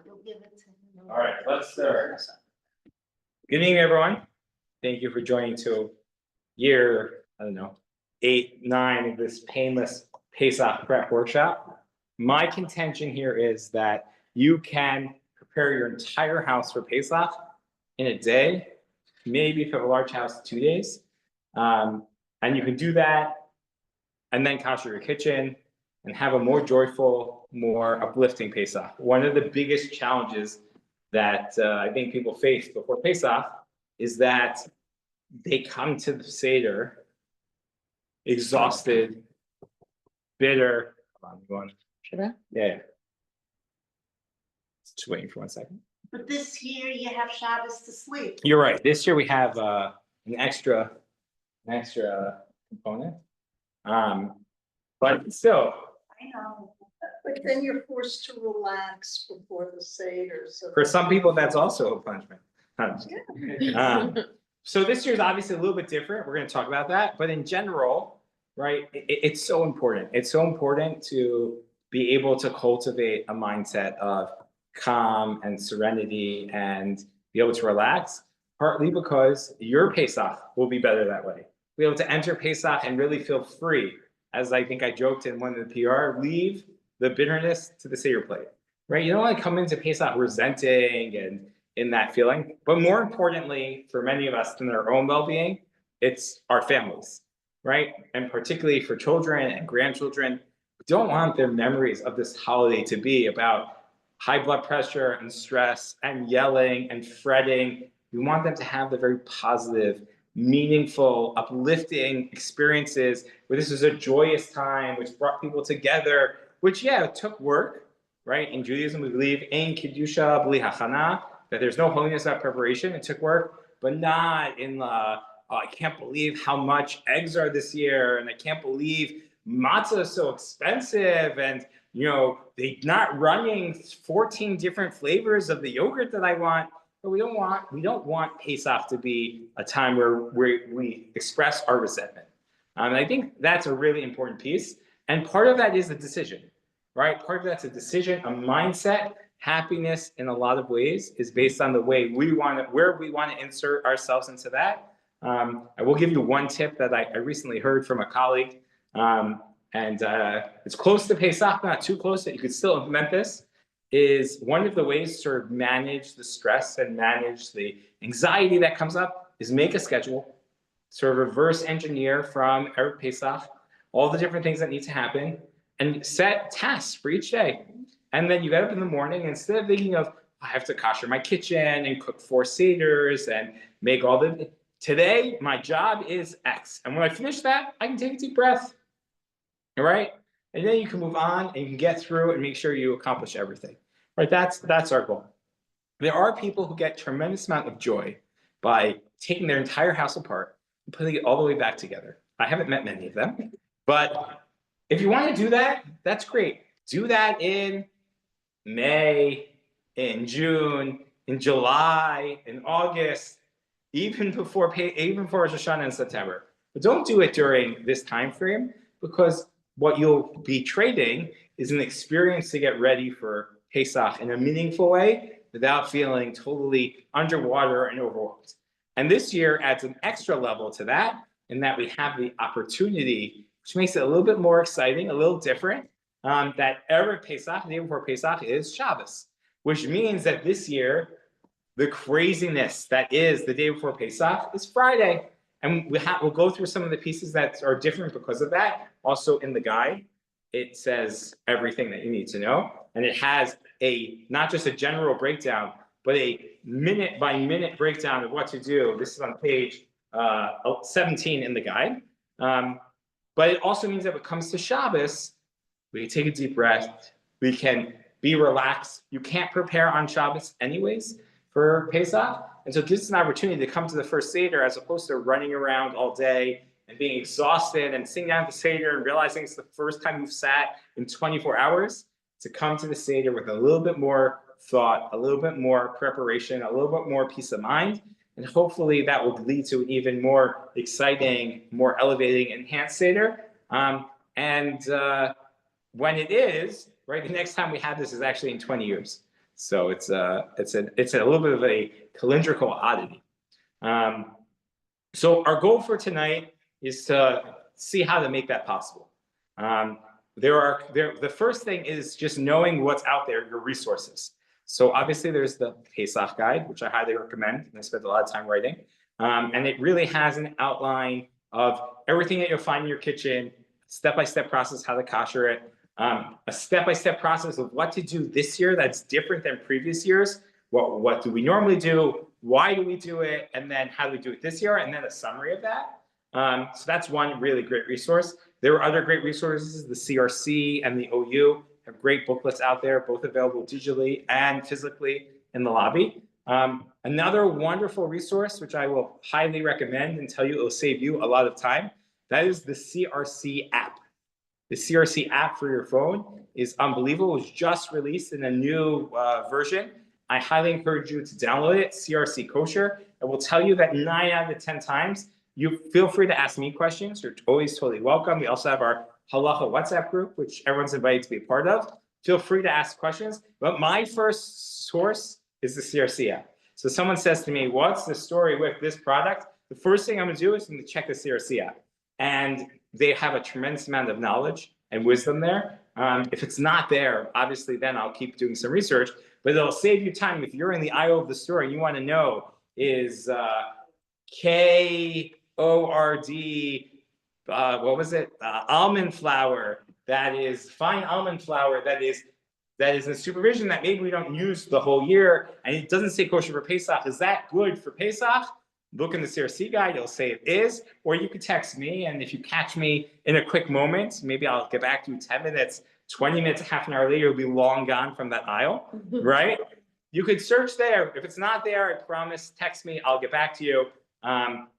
You'll give it to him. All right, let's start. Good evening, everyone. Thank you for joining to year, 8, 9 of this Painless Pesach prep workshop. My contention here is that you can prepare your entire house for Pesach in a day, maybe if you have a large house, 2 days. And you can do that and then kosher your kitchen and have a more joyful, more uplifting Pesach. One of the biggest challenges that I think people face before Pesach is that they come to the Seder exhausted, bitter. Hold on, yeah. Just waiting for 1 second. But this year you have Shabbos to sleep. You're right. This year we have an extra component. But still. I know. But then you're forced to relax before the Seder. So For some people, that's also a punishment. So this year is obviously a little bit different. We're going to talk about that. But in general, right, it's so important. It's so important to be able to cultivate a mindset of calm and serenity and be able to relax, partly because your Pesach will be better that way. Be able to enter Pesach and really feel free. As I think I joked in one of the PR, leave the bitterness to the Seder plate, right? You don't want to come into Pesach resenting and in that feeling. But more importantly, for many of us than our own well-being, it's our families, right? And particularly for children and grandchildren, we don't want their memories of this holiday to be about high blood pressure and stress and yelling and fretting. We want them to have the very positive, meaningful, uplifting experiences where this is a joyous time, which brought people together, which, yeah, it took work, right? In Judaism, we believe in Kiddusha b'li hachana, that there's no holiness without preparation. It took work, but not in I can't believe how much eggs are this year, and I can't believe matzah is so expensive, and they're not running 14 different flavors of the yogurt that I want. But we don't want Pesach to be a time where we express our resentment. And I think that's a really important piece. And part of that is a decision, right? Part of that's a decision, a mindset. Happiness in a lot of ways is based on the way where we want to insert ourselves into that. I will give you one tip that I recently heard from a colleague, and it's close to Pesach, not too close, that you could still implement this. Is one of the ways to sort of manage the stress and manage the anxiety that comes up is make a schedule, sort of reverse engineer from Erev Pesach, all the different things that need to happen, and set tasks for each day. And then you get up in the morning, instead of thinking of, I have to kosher my kitchen and cook 4 seders and make all today, my job is X. And when I finish that, I can take a deep breath, all right? And then you can move on and you can get through and make sure you accomplish everything, right? That's our goal. There are people who get tremendous amount of joy by taking their entire house apart and putting it all the way back together. I haven't met many of them, but if you want to do that, that's great. Do that in May, in June, in July, in August, even before Rosh Hashanah in September. But don't do it during this time frame, because what you'll be trading is an experience to get ready for Pesach in a meaningful way without feeling totally underwater and overwhelmed. And this year adds an extra level to that, in that we have the opportunity, which makes it a little bit more exciting, a little different, that Erev Pesach, the day before Pesach, is Shabbos, which means that this year, the craziness that is the day before Pesach is Friday. And we'll go through some of the pieces that are different because of that. Also in the guide, it says everything that you need to know. And it has not just a general breakdown, but a minute-by-minute breakdown of what to do. This is on page 17 in the guide. But it also means that when it comes to Shabbos, we can take a deep breath. We can be relaxed. You can't prepare on Shabbos anyways for Pesach. And so it gives us an opportunity to come to the first Seder as opposed to running around all day and being exhausted and sitting down at the Seder and realizing it's the first time you've sat in 24 hours, to come to the Seder with a little bit more thought, a little bit more preparation, a little bit more peace of mind. And hopefully that will lead to an even more exciting, more elevating, enhanced Seder. When it is, right, the next time we have this is actually in 20 years. So it's a little bit of a calendrical oddity. So our goal for tonight is to see how to make that possible. The first thing is just knowing what's out there, your resources. So obviously there's the Pesach guide, which I highly recommend, and I spent a lot of time writing. And it really has an outline of everything that you'll find in your kitchen, step-by-step process, how to kosher it, a step-by-step process of what to do this year that's different than previous years. What do we normally do? Why do we do it? And then how do we do it this year? And then a summary of that. So that's one really great resource. There are other great resources. The CRC and the OU have great booklets out there, both available digitally and physically in the lobby. Another wonderful resource, which I will highly recommend and tell you it will save you a lot of time, that is the CRC app. The CRC app for your phone is unbelievable. It was just released in a new version. I highly encourage you to download it, CRC Kosher. I will tell you that 9 out of 10 times, you feel free to ask me questions. You're always totally welcome. We also have our Halacha WhatsApp group, which everyone's invited to be a part of. Feel free to ask questions. But my first source is the CRC app. So someone says to me, what's the story with this product? The first thing I'm going to do is I'm going to check the CRC app. And they have a tremendous amount of knowledge and wisdom there. If it's not there, obviously, then I'll keep doing some research. But it'll save you time. If you're in the aisle of the store and you want to know, is KORD, what was it? Almond flour, that is fine almond flour, that is a supervision that maybe we don't use the whole year, and it doesn't say kosher for Pesach. Is that good for Pesach? Look in the CRC guide, it'll say it is, or you could text me, and if you catch me in a quick moment, maybe I'll get back to you 10 minutes, 20 minutes, half an hour later, you'll be long gone from that aisle, right? You could search there. If it's not there, I promise, text me, I'll get back to you.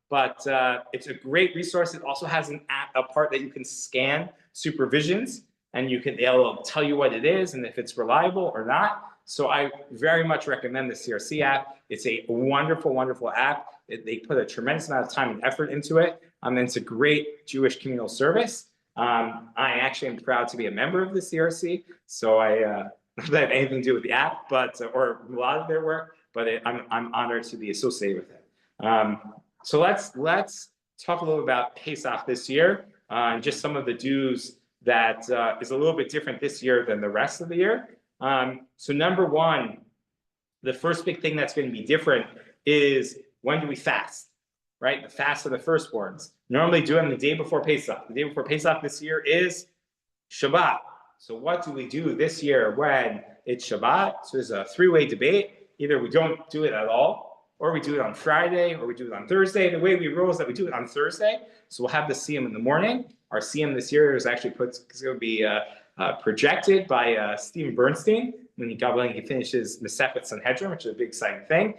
But it's a great resource. It also has an app, a part that you can scan supervisions, and it'll tell you what it is and if it's reliable or not. So I very much recommend the CRC app. It's a wonderful, wonderful app. They put a tremendous amount of time and effort into it. And it's a great Jewish communal service. I actually am proud to be a member of the CRC. So I not that I have anything to do with the app, but or a lot of their work, but I'm honored to be associated with it. So let's talk a little about Pesach this year, and just some of the dues that is a little bit different this year than the rest of the year. So number one, the first big thing that's going to be different is, when do we fast, right? The fast of the firstborns. Normally do them the day before Pesach. The day before Pesach this year is Shabbat. So what do we do this year when it's Shabbat? So there's a three-way debate. Either we don't do it at all, or we do it on Friday, or we do it on Thursday. The way we roll is that we do it on Thursday. So we'll have the Siyum in the morning. Our Siyum this year is actually going to be projected by Stephen Bernstein when he finishes Masechet Sanhedrin, which is a big exciting thing.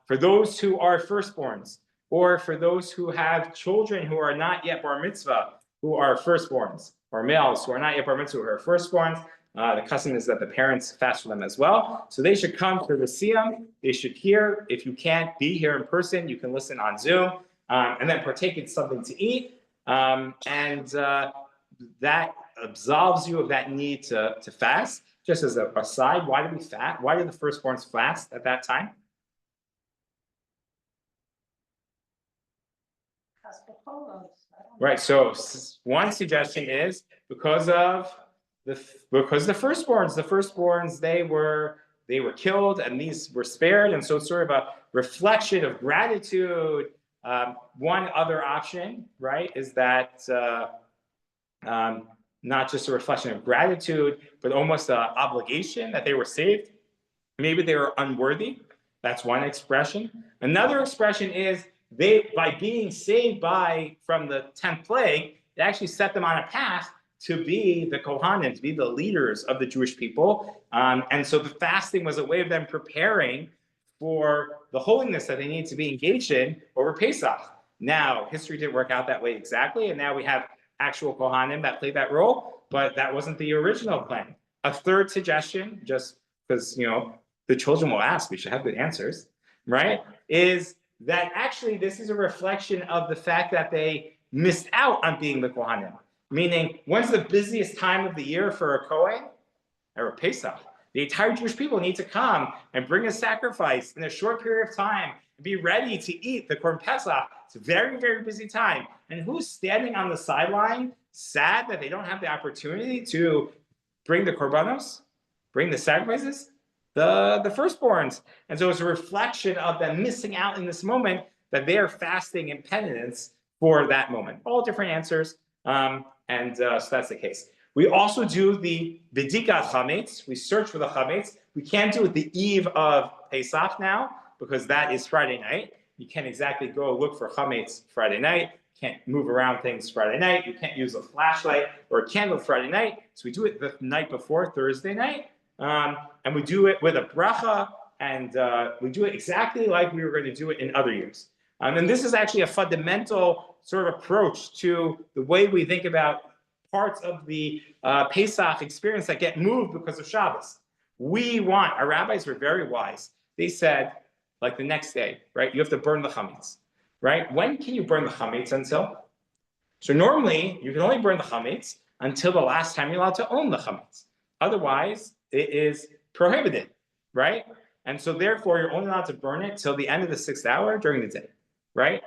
For those who are firstborns, or for those who have children who are not yet bar mitzvah, who are firstborns, or males who are not yet bar mitzvah, who are firstborns, the custom is that the parents fast for them as well. So they should come to the Siyum. They should hear. If you can't be here in person, you can listen on Zoom, and then partake in something to eat. That absolves you of that need to fast. Just as an aside, why do we fast? Why do the firstborns fast at that time? Right. So one suggestion is because the firstborns they were killed and these were spared, and so it's sort of a reflection of gratitude. One other option, right, is that not just a reflection of gratitude, but almost an obligation that they were saved. Maybe they were unworthy. That's one expression. Another expression is by being saved from the 10th plague, it actually set them on a path to be the Kohanim, to be the leaders of the Jewish people. And so the fasting was a way of them preparing for the holiness that they need to be engaged in over Pesach. Now, history didn't work out that way exactly, and now we have actual Kohanim that played that role, but that wasn't the original plan. A third suggestion, just because, the children will ask, we should have good answers, right, is that actually this is a reflection of the fact that they missed out on being the Kohanim. Meaning, when's the busiest time of the year for a Kohen? Or Pesach. The entire Jewish people need to come and bring a sacrifice in a short period of time and be ready to eat the Korban Pesach. It's a very, very busy time. And who's standing on the sideline, sad that they don't have the opportunity to bring the korbanos, bring the sacrifices? The firstborns. And so it's a reflection of them missing out in this moment that they are fasting in penitence for that moment. All different answers. So that's the case. We also do the Bedikat Chametz. We search for the Chametz. We can't do it the eve of Pesach now because that is Friday night. You can't exactly go look for Chametz Friday night. You can't move around things Friday night. You can't use a flashlight or a candle Friday night. So we do it the night before, Thursday night. And we do it with a bracha, and we do it exactly like we were going to do it in other years. And this is actually a fundamental sort of approach to the way we think about parts of the Pesach experience that get moved because of Shabbos. Our rabbis were very wise. They said, like the next day, right, you have to burn the chametz, right? When can you burn the chametz until? So normally, you can only burn the chametz until the last time you're allowed to own the chametz. Otherwise, it is prohibited, right? And so therefore, you're only allowed to burn it till the end of the 6th hour during the day, right?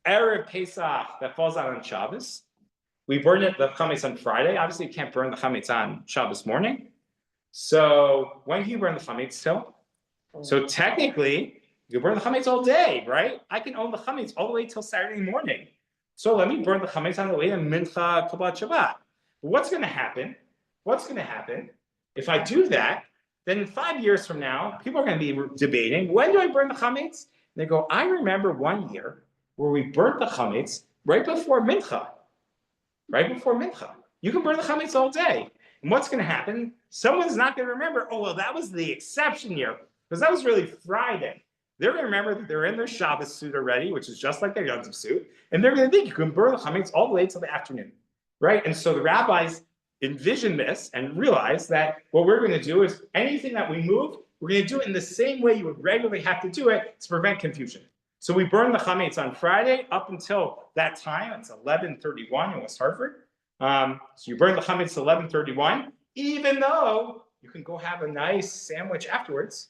Erev Pesach, that falls out on Shabbos. We burn the chametz on Friday. Obviously, you can't burn the chametz on Shabbos morning. So when can you burn the chametz till? So technically, you can burn the chametz all day, right? I can own the chametz all the way till Saturday morning. So let me burn the chametz on the way to Mincha Kabbalat Shabbat. What's going to happen? If I do that, then 5 years from now, people are going to be debating, when do I burn the chametz? And they go, I remember one year where we burnt the chametz right before Mincha. You can burn the chametz all day. And what's going to happen? Someone's not going to remember, oh, well, that was the exception year, because that was really Friday. They're going to remember that they're in their Shabbos suit already, which is just like their Yom Tov suit, and they're going to think you can burn the chametz all the way till the afternoon, right? And so the rabbis envision this and realize that what we're going to do is anything that we move, we're going to do it in the same way you would regularly have to do it to prevent confusion. So we burn the chametz on Friday up until that time. It's 11:31 in West Hartford. So you burn the chametz 11:31, even though you can go have a nice sandwich afterwards,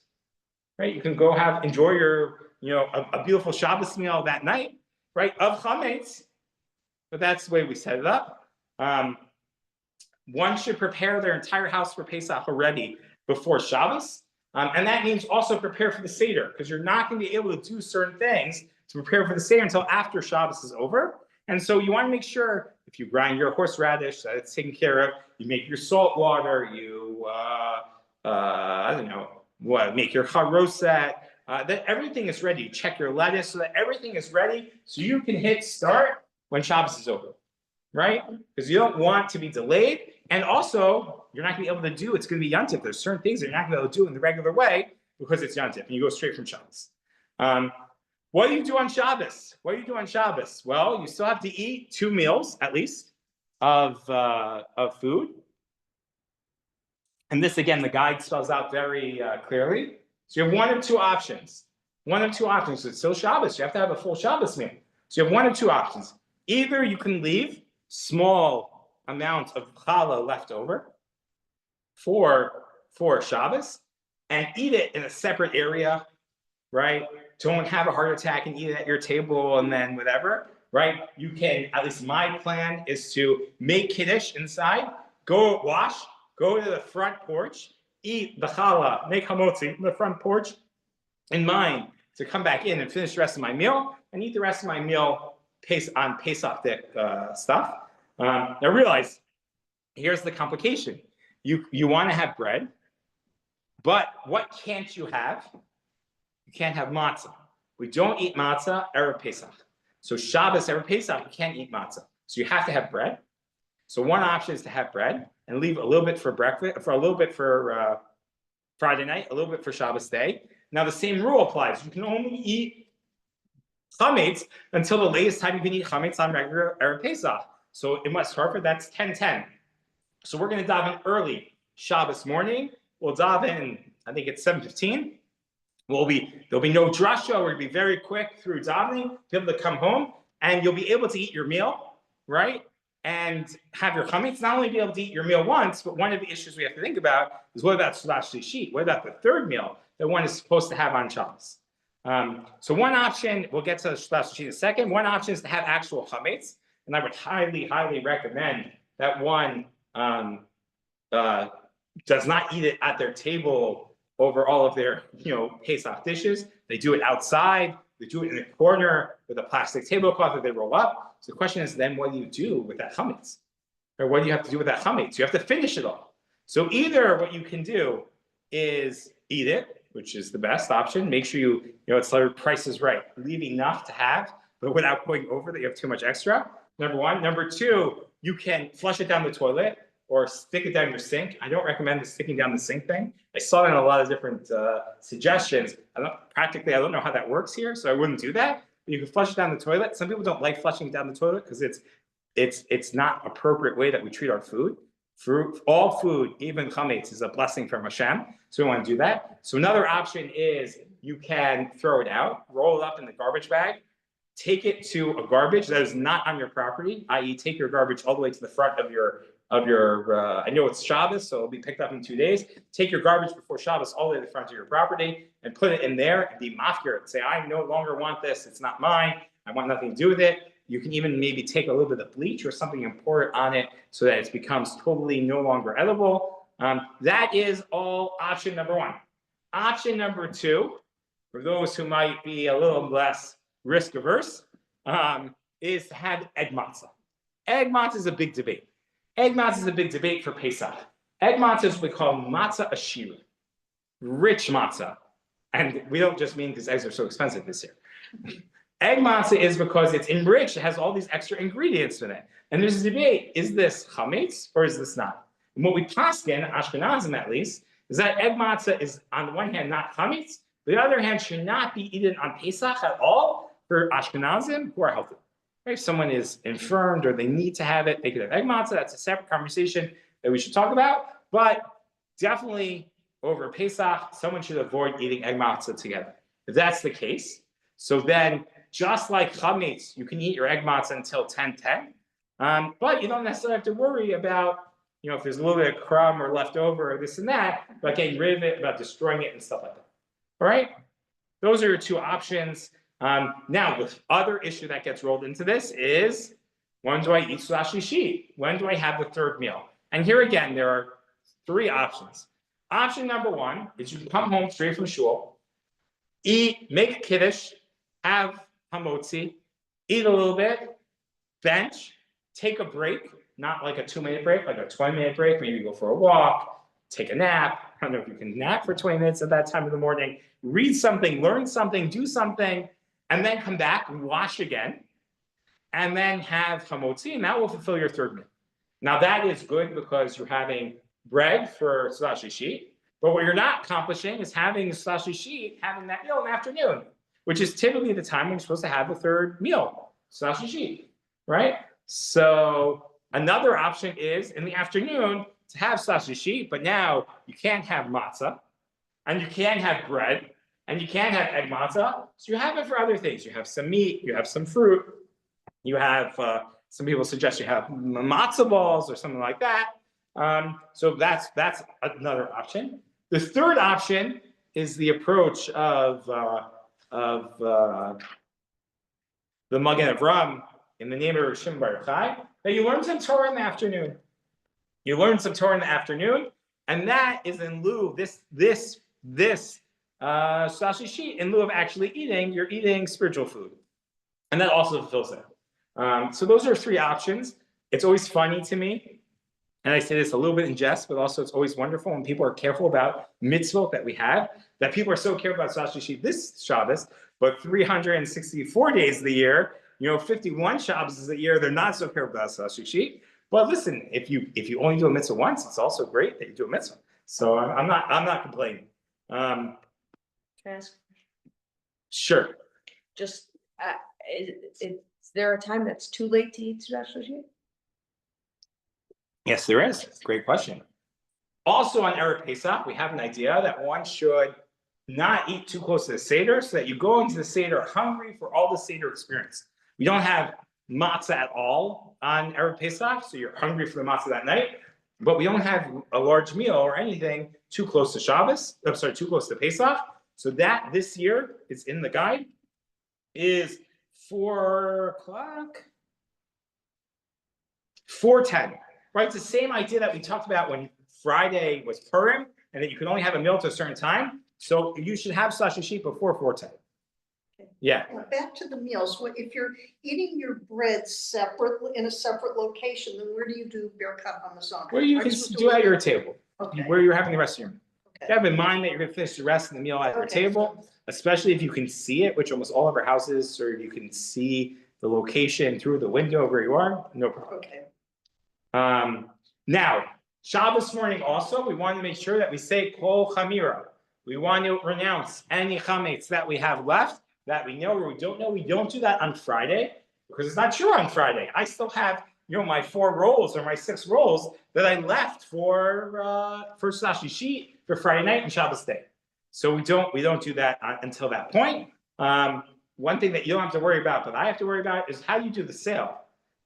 right? You can go enjoy your, a beautiful Shabbos meal that night, right? Of chametz, but that's the way we set it up. One should prepare their entire house for Pesach already before Shabbos. And that means also prepare for the Seder, because you're not going to be able to do certain things to prepare for the Seder until after Shabbos is over. And so you want to make sure if you grind your horseradish that it's taken care of, you make your salt water, you, make your charoset, that everything is ready. You check your lettuce so that everything is ready so you can hit start when Shabbos is over, right? Because you don't want to be delayed. And also, you're not going to be able to do, it's going to be Yom Tov. There's certain things that you're not going to be able to do in the regular way because it's Yom Tov, and you go straight from Shabbos. What do you do on Shabbos? Well, you still have to eat 2 meals, at least, of food. And this, again, the guide spells out very clearly. So you have one of two options. It's still Shabbos. You have to have a full Shabbos meal. So you have one of two options. Either you can leave small amount of challah left over for Shabbos and eat it in a separate area, right? Don't have a heart attack and eat it at your table and then whatever, right? You can, at least my plan is to make kiddush inside, go wash, go to the front porch, eat the challah, make hamotzi in the front porch in mind to come back in and finish the rest of my meal and eat the rest of my meal on Pesach stuff. Now realize, here's the complication. You want to have bread, but what can't you have? You can't have matzah. We don't eat matzah Erev Pesach. So Shabbos Erev Pesach, you can't eat matzah. So you have to have bread. So one option is to have bread and leave a little bit for breakfast, for a little bit for Friday night, a little bit for Shabbos day. Now the same rule applies. You can only eat chametz until the latest time you can eat chametz on regular Erev Pesach. So in West Hartford, that's 10:10. So we're going to dive in early Shabbos morning. We'll dive in, I think it's 7:15. There'll be no drasha. We're going to be very quick through davening, be able to come home, and you'll be able to eat your meal, right? and have your chametz, not only be able to eat your meal once, but one of the issues we have to think about is what about Shlash Shishit? What about the third meal that one is supposed to have on Shabbos? So one option, we'll get to Shlash Shishit in a second. One option is to have actual chametz, and I would highly, highly recommend that one does not eat it at their table over all of their, Pesach dishes. They do it outside. They do it in a corner with a plastic tablecloth that they roll up. So the question is then, what do you do with that chametz? Or what do you have to do with that chametz? You have to finish it all. So either what you can do is eat it, which is the best option. Make sure it's like Price is Right. Leave enough to have, but without going over that you have too much extra. Number one. Number two, you can flush it down the toilet or stick it down your sink. I don't recommend the sticking down the sink thing. I saw it in a lot of different suggestions. I don't know how that works here, so I wouldn't do that. But you can flush it down the toilet. Some people don't like flushing it down the toilet because it's not appropriate way that we treat our food. All food, even chametz, is a blessing from Hashem. So we want to do that. So another option is you can throw it out, roll it up in the garbage bag, take it to a garbage that is not on your property, i.e. take your garbage all the way to the front of your I know it's Shabbos, so it'll be picked up in 2 days. Take your garbage before Shabbos all the way to the front of your property and put it in there and be mafkir. Say, I no longer want this. It's not mine. I want nothing to do with it. You can even maybe take a little bit of bleach or something and pour it on it so that it becomes totally no longer edible. That is all option number one. Option number two, for those who might be a little less risk averse, is to have egg matzah. Egg matzah is a big debate. Egg matzah is a big debate for Pesach. Egg matzah is what we call matzah ashira, rich matzah. And we don't just mean because eggs are so expensive this year. Egg matzah is because it's enriched, it has all these extra ingredients in it. And there's a debate, is this chametz or is this not? And what we paskin, Ashkenazim at least, is that egg matzah is on the one hand not chametz, but on the other hand should not be eaten on Pesach at all for Ashkenazim who are healthy. If someone is infirmed or they need to have it, they could have egg matzah. That's a separate conversation that we should talk about. But definitely over Pesach, someone should avoid eating egg matzah together. If that's the case, so then just like chametz, you can eat your egg matzah until 10:10. But you don't necessarily have to worry about, if there's a little bit of crumb or leftover or this and that, about getting rid of it, about destroying it and stuff like that. All right? Those are your two options. Now, the other issue that gets rolled into this is, when do I eat Shlash Shishit? When do I have the third meal? And here again, there are three options. Option number one is you come home straight from shul, eat, make a kiddush, have hamotzi, eat a little bit, bench, take a break, not like a 2-minute break, like a 20-minute break, maybe go for a walk, take a nap. I don't know if you can nap for 20 minutes at that time of the morning, read something, learn something, do something, and then come back and wash again, and then have hamotzi, and that will fulfill your third meal. Now that is good because you're having bread for Shlash Shishit, but what you're not accomplishing is having Shlash Shishit, having that meal in the afternoon, which is typically the time when you're supposed to have the third meal, Shlash Shishit, right? So another option is in the afternoon to have Shlash Shishit, but now you can't have matzah, and you can't have bread, and you can't have egg matzah, so you have it for other things. You have some meat, you have some fruit, you have, some people suggest you have matzah balls or something like that. So that's another option. The third option is the approach of the Magen Avram in the name of Rosh Shimon Bar Yochai, that you learn some Torah in the afternoon. You learn some Torah in the afternoon, and that is in lieu of this Shlash Shishit, in lieu of actually eating, you're eating spiritual food. And that also fulfills that. So those are three options. It's always funny to me, and I say this a little bit in jest, but also it's always wonderful when people are careful about mitzvot that we have, that people are so careful about Shlash Shishit this Shabbos, but 364 days of the year, 51 Shabbos a year, they're not so careful about Shlash Shishit. But listen, if you only do a mitzvah once, it's also great that you do a mitzvah. So I'm not complaining. Can I ask? Sure. Just, is there a time that's too late to eat Shlash Shishit? Yes, there is. Great question. Also on Erev Pesach, we have an idea that one should not eat too close to the Seder so that you go into the Seder hungry for all the Seder experience. We don't have matzah at all on Erev Pesach, so you're hungry for the matzah that night, but we don't have a large meal or anything too close to Shabbos, I'm sorry, too close to Pesach. So that this year is in the guide, is 4:00, 4:10, right? It's the same idea that we talked about when Friday was Purim, and that you could only have a meal to a certain time. So you should have sashishit before 4:10. Yeah. Now, back to the meals, if you're eating your bread separately, in a separate location, then where do you do Birkat Hamazon? Where you can do at your table, Okay. where you're having the rest of your meal. Okay. Have in mind that you're going to finish the rest of the meal at your Okay. table, especially if you can see it, which almost all of our houses, or you can see the location through the window where you are, no problem. Okay. Now, Shabbos morning also, we want to make sure that we say Kol Chamira. We want to renounce any chametz that we have left, that we know or we don't know. We don't do that on Friday because it's not sure on Friday. I still have, my 4 rolls or my 6 rolls that I left for sashishit for Friday night and Shabbos day. So we don't do that until that point. One thing that you don't have to worry about, but I have to worry about, is how you do the sale.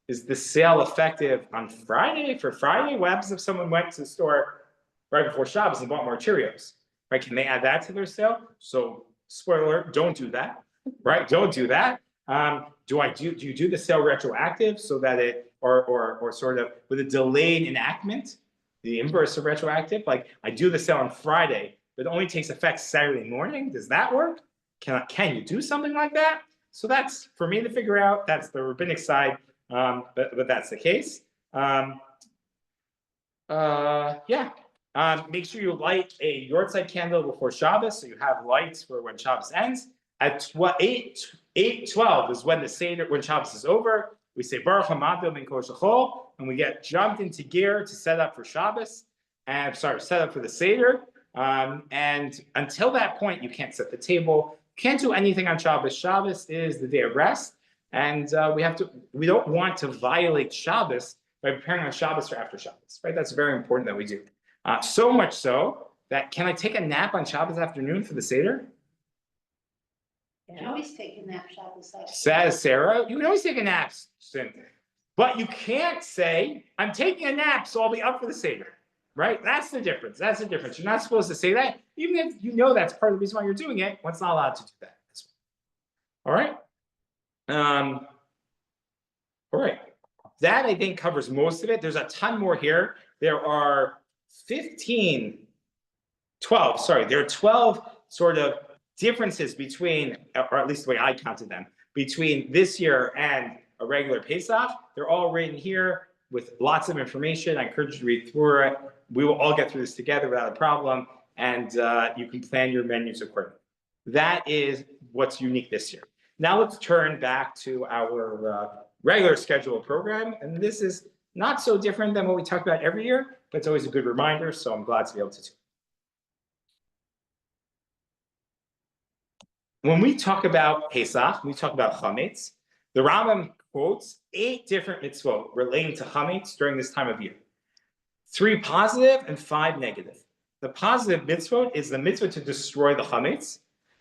Is the sale effective on Friday for Friday? What happens if someone went to the store right before Shabbos and bought more Cheerios? Right? Can they add that to their sale? So, spoiler alert, don't do that. Right? Don't do that. Do you do the sale retroactive so that it, or sort of with a delayed enactment, the inverse of retroactive? Like I do the sale on Friday, but it only takes effect Saturday morning. Does that work? Can you do something like that? So that's for me to figure out. That's the rabbinic side. But that's the case. Yeah. Make sure you light a yortzeit candle before Shabbos, so you have lights for when Shabbos ends. At 8:12 is when the Seder, when Shabbos is over. We say Baruch Hamadu Ben Kol Shachol, and we get jumped into gear to set up for Shabbos, and set up for the Seder. And until that point, you can't set the table, can't do anything on Shabbos. Shabbos is the day of rest. And we don't want to violate Shabbos by preparing on Shabbos for after Shabbos, right? That's very important that we do. So much so that, can I take a nap on Shabbos afternoon for the Seder? You can always take a nap Shabbos afternoon. Says Sarah, you can always take a nap, but you can't say, I'm taking a nap, so I'll be up for the Seder, right? That's the difference. That's the difference. You're not supposed to say that, even if you know that's part of the reason why you're doing it. One's not allowed to do that. All right? All right, that I think covers most of it. There's a ton more here. There are 12 sort of differences between, or at least the way I counted them, between this year and a regular Pesach. They're all written here with lots of information. I encourage you to read through it. We will all get through this together without a problem, and you can plan your menus accordingly. That is what's unique this year. Now let's turn back to our regular scheduled program. And this is not so different than what we talk about every year, but it's always a good reminder. So I'm glad to be able to do it. When we talk about Pesach, we talk about chametz. The Rambam quotes 8 different mitzvot relating to chametz during this time of year. 3 positive and 5 negative. The positive mitzvot is the mitzvah to destroy the chametz.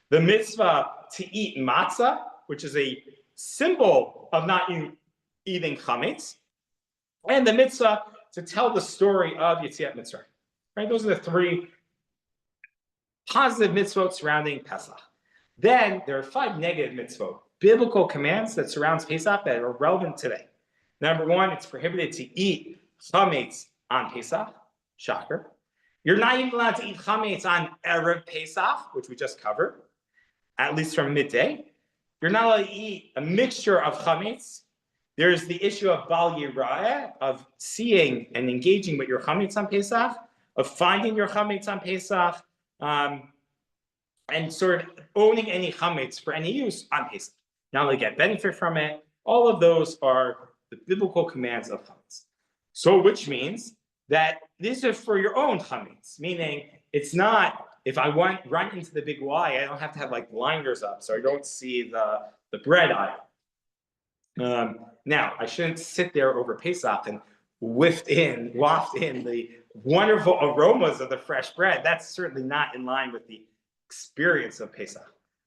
The mitzvah to eat matzah, which is a symbol of not eating chametz, and the mitzvah to tell the story of Yetziat Mitzrayim. Right? Those are the 3 positive mitzvot surrounding Pesach. Then there are 5 negative mitzvot, biblical commands that surrounds Pesach that are relevant today. Number 1, it's prohibited to eat chametz on Pesach. Shocker. You're not even allowed to eat chametz on Erev Pesach, which we just covered, at least from midday. You're not allowed to eat a mixture of chametz. There's the issue of bal yira'eh, of seeing and engaging with your chametz on Pesach, of finding your chametz on Pesach, and sort of owning any chametz for any use on Pesach. Not only get benefit from it, all of those are the biblical commands of chametz. So, which means that these are for your own chametz, meaning it's not, if I run into the big Y, I don't have to have like blinders up so I don't see the bread aisle. Now, I shouldn't sit there over Pesach and waft in the wonderful aromas of the fresh bread. That's certainly not in line with the experience of Pesach.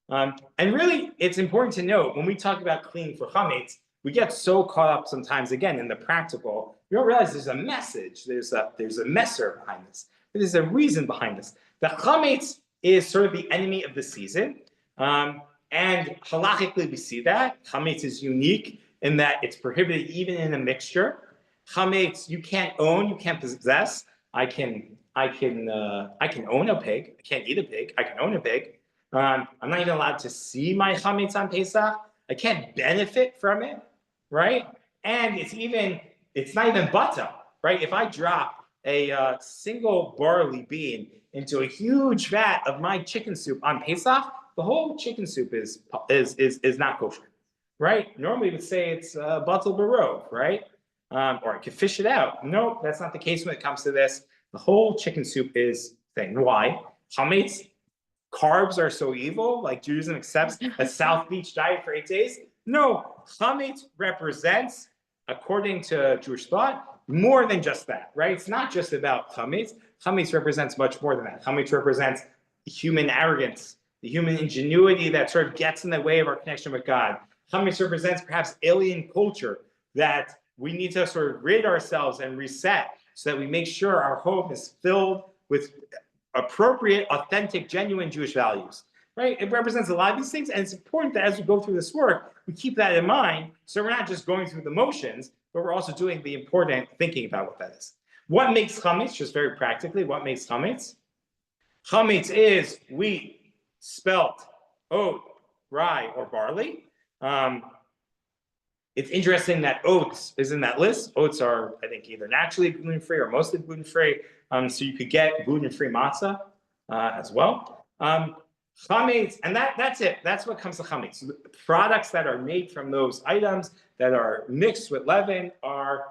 And really, it's important to note, when we talk about cleaning for chametz, we get so caught up sometimes, again, in the practical, we don't realize there's a message, there's a messer behind this. There's a reason behind this. The chametz is sort of the enemy of the season. And halachically, we see that. Chametz is unique in that it's prohibited even in a mixture. Chametz, you can't own, you can't possess. I can own a pig. I can't eat a pig. I can own a pig. I'm not even allowed to see my chametz on Pesach. I can't benefit from it, right? And it's not even butter, right? If I drop a single barley bean into a huge vat of my chicken soup on Pesach, the whole chicken soup is not kosher, right? Normally we would say it's batel barov, right? Or I could fish it out. No, that's not the case when it comes to this. The whole chicken soup is thing. Why? Chametz, carbs are so evil, like Judaism accepts a South Beach diet for 8 days. No, chametz represents, according to Jewish thought, more than just that, right? It's not just about chametz. Chametz represents much more than that. Chametz represents human arrogance, the human ingenuity that sort of gets in the way of our connection with God. Chametz represents perhaps alien culture that we need to sort of rid ourselves and reset so that we make sure our home is filled with appropriate, authentic, genuine Jewish values, right? It represents a lot of these things, and it's important that as we go through this work, we keep that in mind, so we're not just going through the motions, but we're also doing the important thinking about what that is. What makes chametz, just very practically, what makes chametz? Chametz is wheat, spelt, oat, rye, or barley. It's interesting that oats is in that list. Oats are, I think, either naturally gluten-free or mostly gluten-free. So you could get gluten-free matzah as well. Chametz, and that's it. That's what comes to chametz. So the products that are made from those items that are mixed with leaven are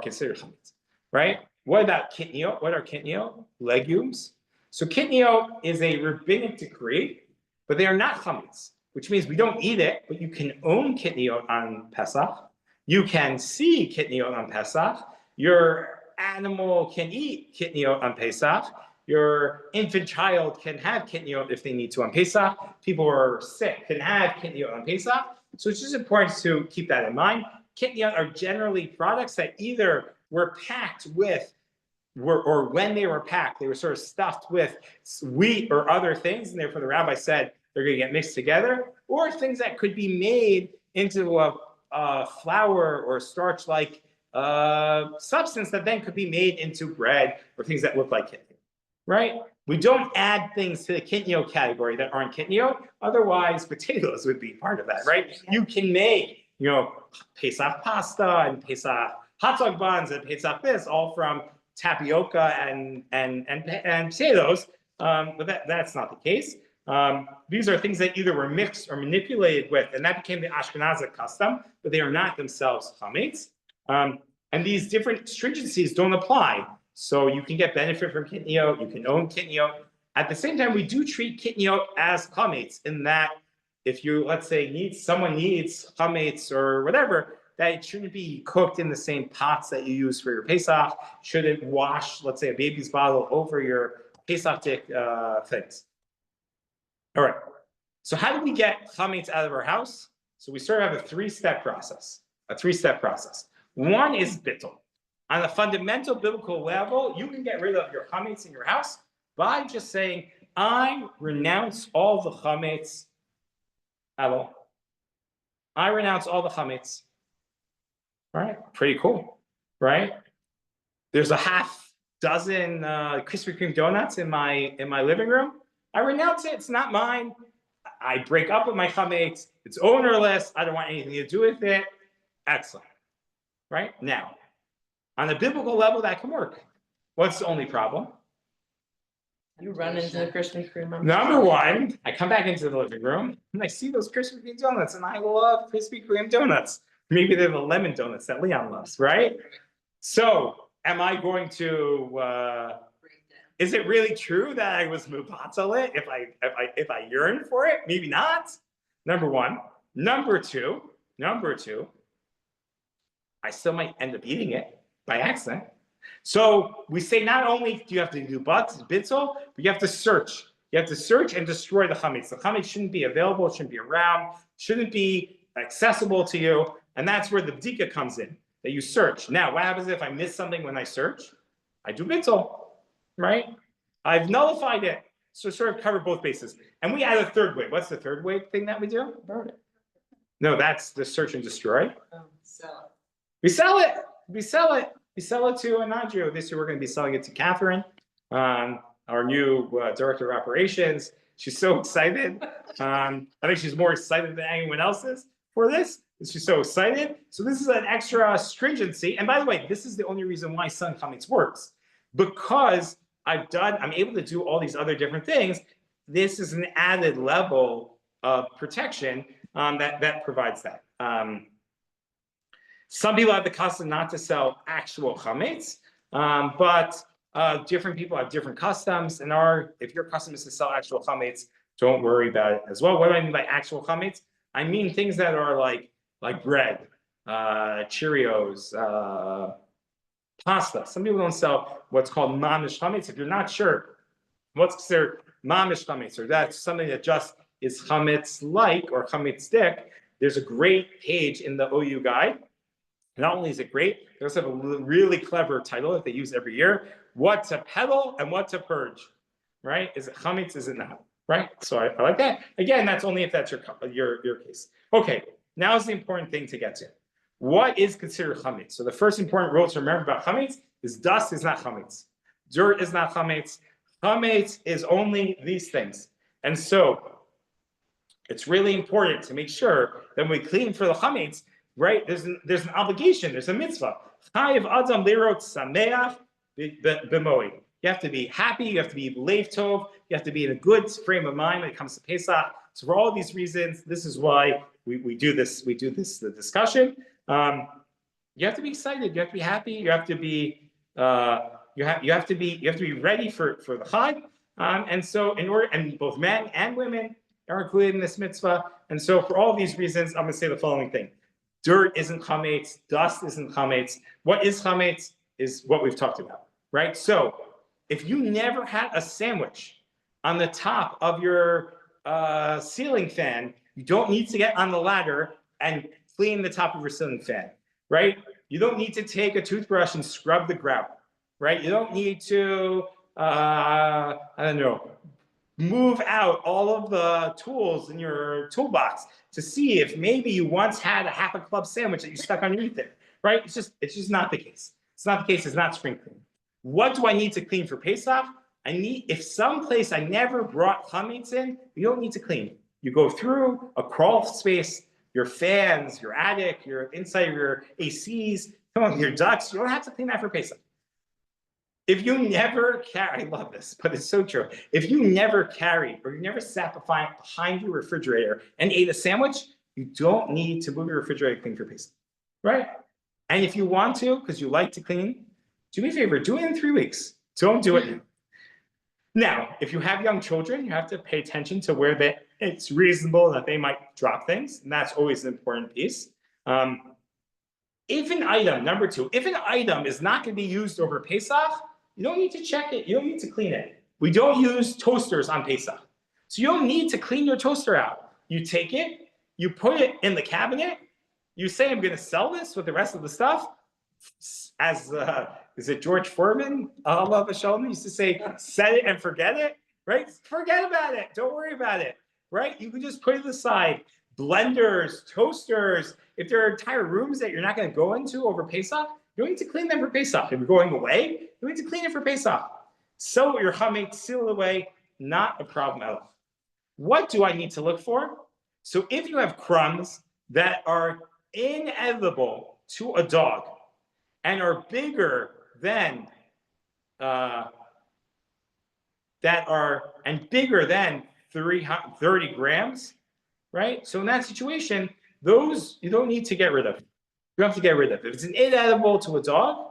considered chametz, right? What about kitniot? What are kitniot? Legumes. So kitniot is a rabbinic decree, but they are not chametz, which means we don't eat it, but you can own kitniot on Pesach. You can see kitniot on Pesach. Your animal can eat kitniot on Pesach. Your infant child can have kitniot if they need to on Pesach. People who are sick can have kitniot on Pesach. So it's just important to keep that in mind. Kitniot are generally products that either were packed with, or when they were packed, they were sort of stuffed with wheat or other things, and therefore the rabbi said they're going to get mixed together, or things that could be made into a flour or starch-like substance that then could be made into bread or things that look like kitniot, right? We don't add things to the kitniot category that aren't kitniot. Otherwise, potatoes would be part of that, right? You can make, Pesach pasta and Pesach hot dog buns and Pesach this, all from tapioca and potatoes, but that's not the case. These are things that either were mixed or manipulated with, and that became the Ashkenazic custom, but they are not themselves chametz. And these different stringencies don't apply. So you can get benefit from kitniot, you can own kitniot. At the same time, we do treat kitniot as chametz in that if you, let's say, someone needs chametz or whatever, that it shouldn't be cooked in the same pots that you use for your Pesach. Shouldn't wash, let's say, a baby's bottle over your Pesach things. All right. So how do we get chametz out of our house? So we sort of have a three-step process. One is bittul. On a fundamental biblical level, you can get rid of your chametz in your house by just saying, I renounce all the chametz at all. I renounce all the chametz. All right, pretty cool, right? There's a half dozen Krispy Kreme donuts in my living room. I renounce it. It's not mine. I break up with my chametz. It's ownerless. I don't want anything to do with it. Excellent, right? Now, on a biblical level, that can work. What's the only problem? You run into the Krispy Kreme. Number one, I come back into the living room and I see those Krispy Kreme donuts, and I love Krispy Kreme donuts. Maybe they're the lemon donuts that Leon loves, right? So, am I going to? Is it really true that I was mubatzal if I yearn for it? Maybe not. Number one. Number two. I still might end up eating it by accident. So we say not only do you have to do bittul, but you have to search. You have to search and destroy the chametz. The chametz shouldn't be available, shouldn't be around, shouldn't be accessible to you. And that's where the bdika comes in, that you search. Now, what happens if I miss something when I search? I do bittul, right? I've nullified it. So sort of cover both bases. And we add a third way. What's the third way thing that we do? Burn it. No, that's the search and destroy. So. We sell it. We sell it. We sell it to Anadrio. This year we're going to be selling it to Catherine, our new director of operations. She's so excited. I think she's more excited than anyone else is for this. She's so excited. So this is an extra stringency. And by the way, this is the only reason why Sun Chametz works, because I'm able to do all these other different things. This is an added level of protection that provides that. Some people have the custom not to sell actual chametz, but different people have different customs. And if your custom is to sell actual chametz, don't worry about it as well. What do I mean by actual chametz? I mean things that are like bread, Cheerios, pasta. Some people don't sell what's called mamish chametz. If you're not sure what's considered mamish chametz, or that's something that just is chametz-like or chametz-stick, there's a great page in the OU guide. Not only is it great, they also have a really clever title that they use every year: what to peddle and what to purge. Right? Is it chametz? Is it not? Right? So I like that. Again, that's only if that's your case. Okay, now is the important thing to get to. What is considered chametz? So the first important rule to remember about chametz is dust is not chametz, dirt is not chametz. Chametz is only these things, and so it's really important to make sure that when we clean for the chametz, right? There's an obligation. There's a mitzvah. Chayiv adam lirot sameach b'moi. You have to be happy. You have to be lev tov. You have to be in a good frame of mind when it comes to Pesach. So for all these reasons, this is why we do this. We do this the discussion. You have to be excited. You have to be happy. You have to be you have to be ready for the Chag. And so and both men and women are included in this mitzvah. And so for all these reasons, I'm going to say the following thing. Dirt isn't chametz. Dust isn't chametz. What is chametz is what we've talked about, right? So if you never had a sandwich on the top of your ceiling fan, you don't need to get on the ladder and clean the top of your ceiling fan, right? You don't need to take a toothbrush and scrub the grout, right? You don't need to, I don't know, move out all of the tools in your toolbox to see if maybe you once had a half a club sandwich that you stuck underneath it, right? It's just not the case. It's not the case. It's not spring cleaning. What do I need to clean for Pesach? If someplace I never brought chametz in, you don't need to clean. You go through a crawl space, your fans, your attic, your inside of your ACs, your ducts. You don't have to clean that for Pesach. If you never carry, I love this, but it's so true. If you never carried or you never sat behind your refrigerator and ate a sandwich, you don't need to move your refrigerator to clean for Pesach, right? And if you want to, because you like to clean, do me a favor, do it in 3 weeks. Don't do it now. Now, if you have young children, you have to pay attention to where it's reasonable that they might drop things, and that's always an important piece. If an item, number 2, if an item is not going to be used over Pesach, you don't need to check it. You don't need to clean it. We don't use toasters on Pesach. So you don't need to clean your toaster out. You take it, you put it in the cabinet, you say, I'm going to sell this with the rest of the stuff. As, is it George Foreman, Allah Shalom, used to say, set it and forget it, right? Forget about it. Don't worry about it, right? You can just put it aside. Blenders, toasters, if there are entire rooms that you're not going to go into over Pesach, you don't need to clean them for Pesach. If you're going away, you need to clean it for Pesach. Sell your chametz, seal it away, not a problem at all. What do I need to look for? So if you have crumbs that are inedible to a dog and are bigger than 30 grams, right? So in that situation, those you don't need to get rid of. You don't have to get rid of. If it's an inedible to a dog,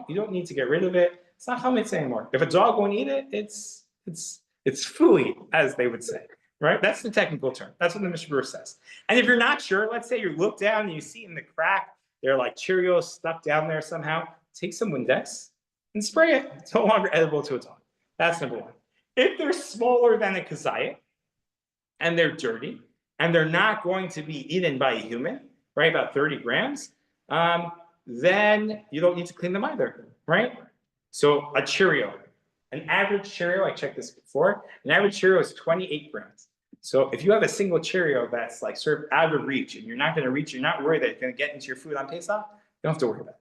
you don't need to get rid of it. It's not chametz anymore. If a dog won't eat it, it's fooey, as they would say, right? That's the technical term. That's what the Mishnah Berurah says. And if you're not sure, let's say you look down and you see in the crack, they're like Cheerios stuck down there somehow. Take some Windex and spray it. It's no longer edible to a dog. That's number 1. If they're smaller than a kazayit and they're dirty, and they're not going to be eaten by a human, right? About 30 grams, then you don't need to clean them either, right? So a Cheerio, an average Cheerio, I checked this before, an average Cheerio is 28 grams. So if you have a single Cheerio that's like sort of out of reach and you're not going to reach, you're not worried that it's going to get into your food on Pesach, you don't have to worry about it,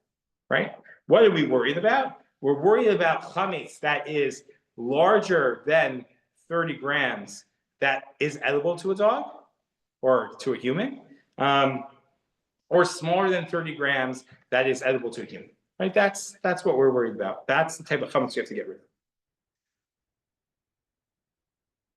right? What are we worried about? We're worried about chametz that is larger than 30 grams that is edible to a dog or to a human, or smaller than 30 grams that is edible to a human, right? That's what we're worried about. That's the type of chametz you have to get rid of.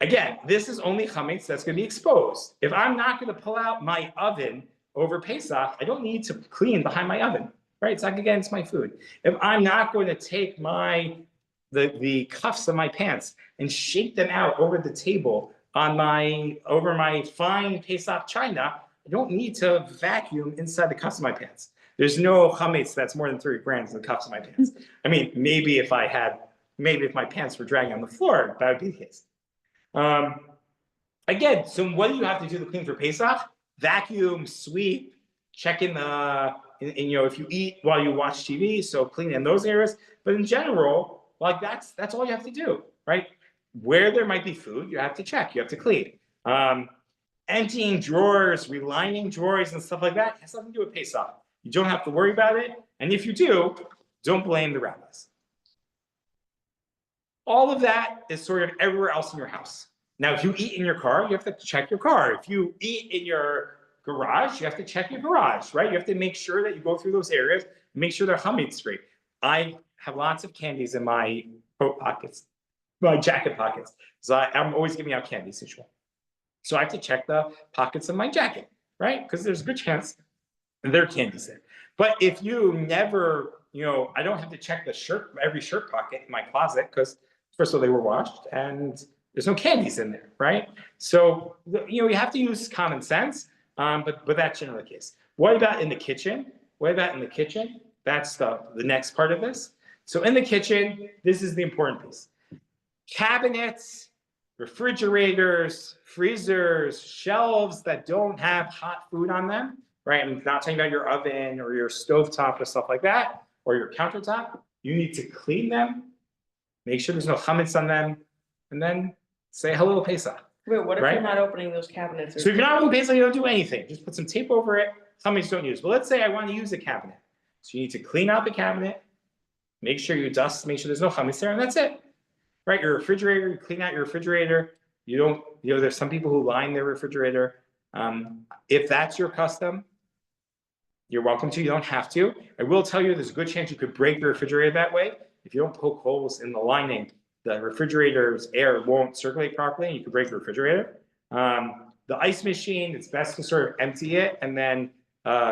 Again, this is only chametz that's going to be exposed. If I'm not going to pull out my oven over Pesach, I don't need to clean behind my oven, right? It's not against my food. If I'm not going to take the cuffs of my pants and shake them out over the table over my fine Pesach china, I don't need to vacuum inside the cuffs of my pants. There's no chametz that's more than 30 grams in the cuffs of my pants. I mean, maybe if my pants were dragging on the floor, that would be the case. Again, so what do you have to do to clean for Pesach? Vacuum, sweep, check in if you eat while you watch TV, so clean in those areas. But in general, like that's all you have to do, right? Where there might be food, you have to check, you have to clean. Emptying drawers, relining drawers and stuff like that has nothing to do with Pesach. You don't have to worry about it. And if you do, don't blame the rabbis. All of that is sort of everywhere else in your house. Now, if you eat in your car, you have to check your car. If you eat in your garage, you have to check your garage, right? You have to make sure that you go through those areas, make sure they're chametz free. I have lots of candies in my coat pockets, my jacket pockets. So I'm always giving out candies as well. So I have to check the pockets of my jacket, right? Because there's a good chance there are candies there. But if you never, I don't have to check every shirt pocket in my closet because first of all, they were washed and there's no candies in there, right? So, you have to use common sense, but that's generally the case. What about in the kitchen? That's the next part of this. So in the kitchen, this is the important piece. Cabinets, refrigerators, freezers, shelves that don't have hot food on them, right? I'm not talking about your oven or your stovetop or stuff like that, or your countertop. You need to clean them, make sure there's no chametz on them, and then say hello Pesach. Wait, what if Right? you're not opening those cabinets? So if you're not opening Pesach, you don't do anything. Just put some tape over it. Chametz don't use. But let's say I want to use a cabinet. So you need to clean out the cabinet, make sure you dust, make sure there's no chametz there, and that's it. Right? Your refrigerator, you clean out your refrigerator. You don't, there's some people who line their refrigerator. If that's your custom, you're welcome to. You don't have to. I will tell you there's a good chance you could break your refrigerator that way. If you don't poke holes in the lining, the refrigerator's air won't circulate properly and you could break the refrigerator. The ice machine, it's best to sort of empty it and then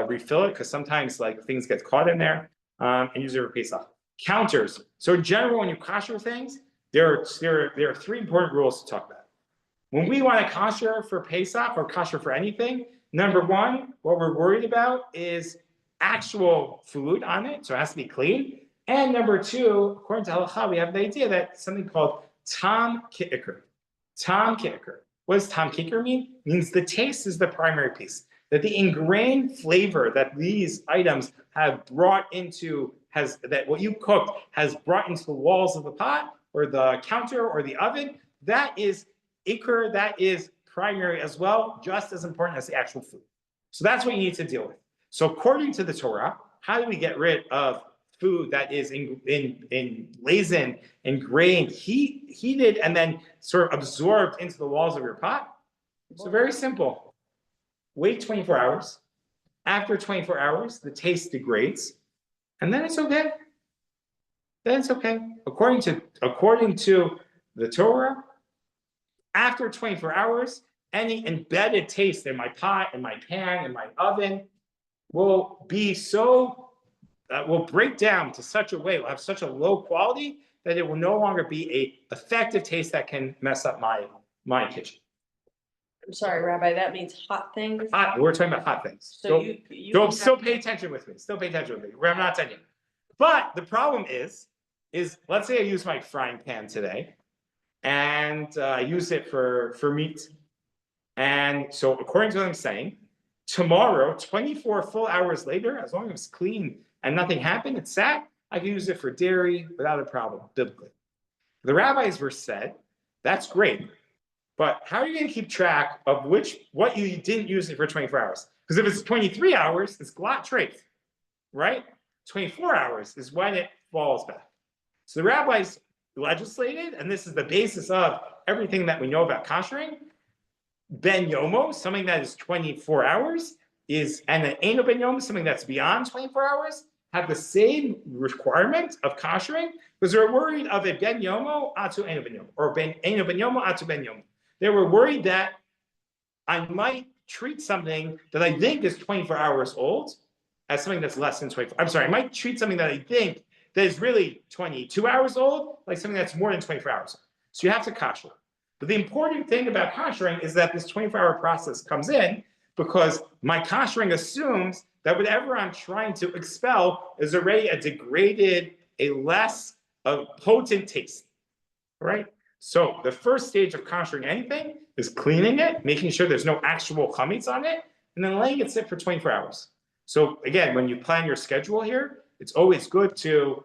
refill it because sometimes like things get caught in there and use it for Pesach. Counters. So in general, when you kosher things, there are three important rules to talk about. When we want to kosher for Pesach or kosher for anything, number one, what we're worried about is actual food on it, so it has to be clean. And number two, according to halacha, we have the idea that something called tam ki'ikr. Tam ki'ikr. What does tam ki'ikr mean? It means the taste is the primary piece. That the ingrained flavor that these items have brought into, that what you cooked has brought into the walls of the pot or the counter or the oven, that is ikr, that is primary as well, just as important as the actual food. So that's what you need to deal with. So according to the Torah, how do we get rid of food that is blazoned, ingrained, heated, and then sort of absorbed into the walls of your pot? So very simple. Wait 24 hours. After 24 hours, the taste degrades, and then it's okay. Then it's okay. According to the Torah, after 24 hours, any embedded taste in my pot, in my pan, in my oven will break down to such a way, will have such a low quality that it will no longer be a effective taste that can mess up my kitchen. I'm sorry, Rabbi, that means hot things? We're talking about hot things. So you Still pay attention with me. I'm not telling you. But the problem is let's say I use my frying pan today and I use it for meat. And so according to what I'm saying, tomorrow, 24 full hours later, as long as it's clean and nothing happened, it's sat, I can use it for dairy without a problem, biblically. The rabbis were said, that's great, but how are you going to keep track of what you didn't use it for 24 hours? Because if it's 23 hours, it's glot treif, right? 24 hours is when it falls back. So the rabbis legislated, and this is the basis of everything that we know about koshering. Ben Yomo, something that is 24 hours, and an Eino Ben Yomo, something that's beyond 24 hours, have the same requirement of koshering because they're worried of a Ben Yomo atu Eino Ben Yomo, or Eino Ben Yomo atu Ben Yomo. They were worried that I might treat something that I think is 24 hours old as something that's less than 24. I'm sorry, I might treat something that I think that is really 22 hours old, like something that's more than 24 hours. So you have to kosher. But the important thing about koshering is that this 24-hour process comes in because my koshering assumes that whatever I'm trying to expel is already a degraded, a less potent taste, right? So the first stage of koshering anything is cleaning it, making sure there's no actual chametz on it, and then letting it sit for 24 hours. So again, when you plan your schedule here, it's always good to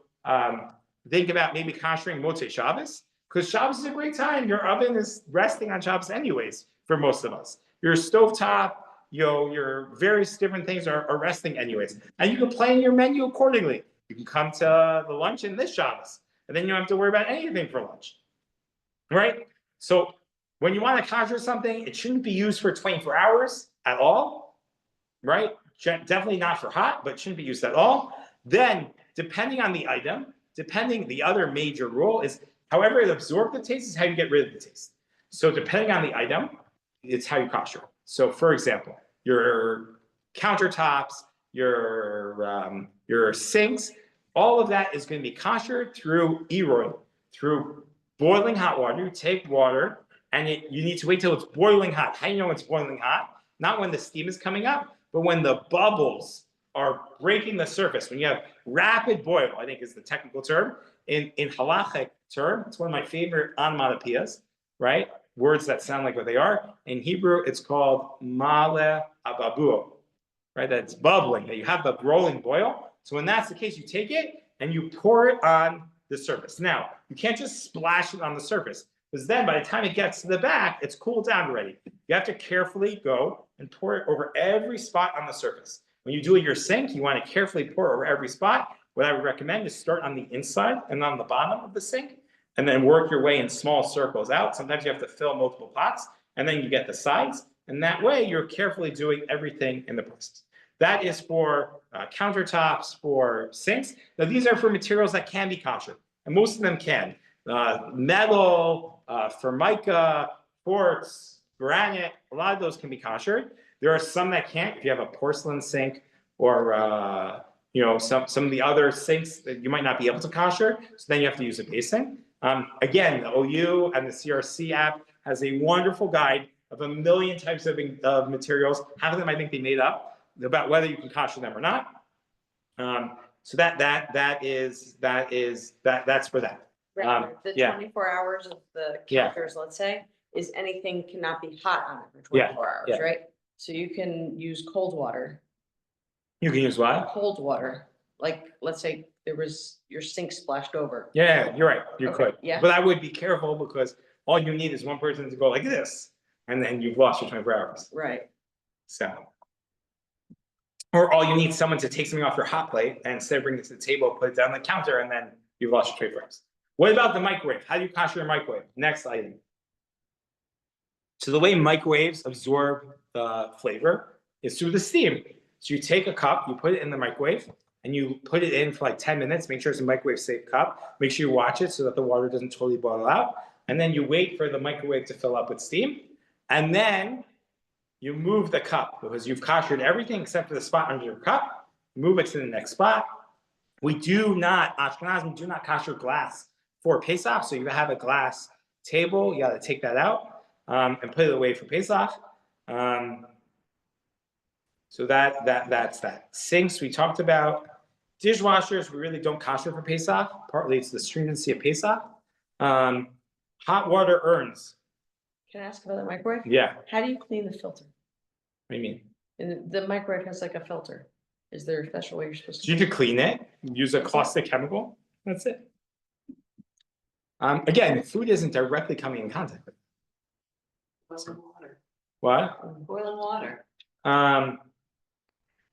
think about maybe koshering Motzei Shabbos, because Shabbos is a great time. Your oven is resting on Shabbos anyways for most of us. Your stovetop, your various different things are resting anyways. And you can plan your menu accordingly. You can come to the lunch in this Shabbos, and then you don't have to worry about anything for lunch, right? So when you want to kosher something, it shouldn't be used for 24 hours at all, right? Definitely not for hot, but it shouldn't be used at all. Then, depending on the item, the other major rule is however it absorbs the taste is how you get rid of the taste. So depending on the item, it's how you kosher. So for example, your countertops, your sinks, all of that is going to be kosher through eroy, through boiling hot water. You take water and you need to wait till it's boiling hot. How do you know it's boiling hot? Not when the steam is coming up, but when the bubbles are breaking the surface. When you have rapid boil, I think is the technical term. In halachic term, it's one of my favorite onomatopoeias, right? Words that sound like what they are. In Hebrew, it's called male ababuo, right? That's bubbling, that you have the rolling boil. So when that's the case, you take it and you pour it on the surface. Now, you can't just splash it on the surface, because then by the time it gets to the back, it's cooled down already. You have to carefully go and pour it over every spot on the surface. When you do it your sink, you want to carefully pour over every spot. What I would recommend is start on the inside and on the bottom of the sink, and then work your way in small circles out. Sometimes you have to fill multiple pots, and then you get the sides. And that way, you're carefully doing everything in the process. That is for countertops, for sinks. Now, these are for materials that can be kosher, and most of them can. Metal, formica, quartz, granite, a lot of those can be kosher. There are some that can't. If you have a porcelain sink or some of the other sinks that you might not be able to kosher, so then you have to use a basin. Again, the OU and the CRC app has a wonderful guide of 1 million types of materials. Half of them I think they made up about whether you can kosher them or not. So that's for that. Right, the yeah. 24 hours of the Yeah. counters, let's say, is anything cannot be hot on it for Yeah, 24 hours, yeah. right? So you can use cold water, You can use what? like, let's say there was your sink splashed over. Yeah, you're right. You Okay, could. yeah. But I would be careful because all you need is one person to go like this, and then you've lost your 24 hours. Right, So, or all you need is someone to take something off your hot plate and instead of bringing it to the table, put it down the counter, and then you've lost your 24 hours. What about the microwave? How do you kosher your microwave? Next item. So the way microwaves absorb the flavor is through the steam. So you take a cup, you put it in the microwave, and you put it in for like 10 minutes. Make sure it's a microwave-safe cup. Make sure you watch it so that the water doesn't totally boil out. And then you wait for the microwave to fill up with steam. And then you move the cup because you've koshered everything except for the spot under your cup. Move it to the next spot. Ashkenazim do not kosher glass for Pesach. So you have a glass table. You got to take that out and put it away for Pesach. So that's that. Sinks we talked about. Dishwashers we really don't kosher for Pesach. Partly it's the stringency of Pesach. Hot water urns. Can I ask about the microwave? Yeah, How do you clean the filter? what do you mean? And the microwave has like a filter. Is there a special way you're supposed So you to? could clean it, use a caustic chemical, that's it. Again, food isn't directly coming in contact with it. Boil and water. What? Boil and water.